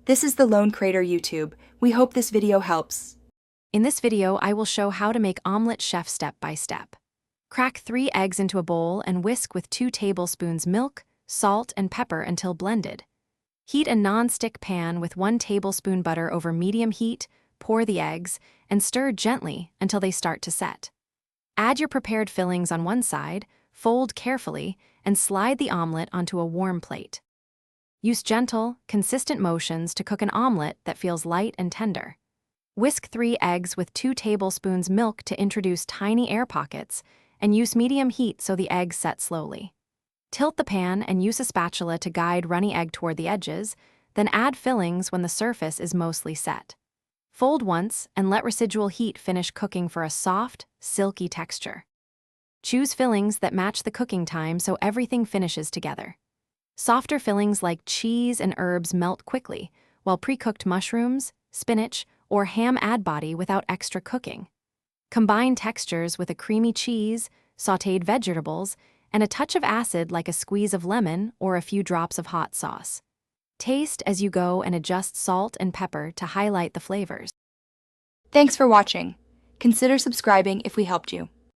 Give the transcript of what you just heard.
This is the Lone Crater YouTube. We hope this video helps. In this video, I will show how to make omelet chef step by step. Crack 3 eggs into a bowl and whisk with 2 tablespoons milk, salt, and pepper until blended. Heat a non-stick pan with 1 tablespoon butter over medium heat, pour the eggs, and stir gently until they start to set. Add your prepared fillings on one side, fold carefully, and slide the omelet onto a warm plate. Use gentle, consistent motions to cook an omelet that feels light and tender. Whisk 3 eggs with 2 tablespoons milk to introduce tiny air pockets, and use medium heat so the eggs set slowly. Tilt the pan and use a spatula to guide runny egg toward the edges, then add fillings when the surface is mostly set. Fold once and let residual heat finish cooking for a soft, silky texture. Choose fillings that match the cooking time so everything finishes together. Softer fillings like cheese and herbs melt quickly, while pre-cooked mushrooms, spinach, or ham add body without extra cooking. Combine textures with a creamy cheese, sautéed vegetables, and a touch of acid like a squeeze of lemon or a few drops of hot sauce. Taste as you go and adjust salt and pepper to highlight the flavors. Thanks for watching. Consider subscribing if we helped you.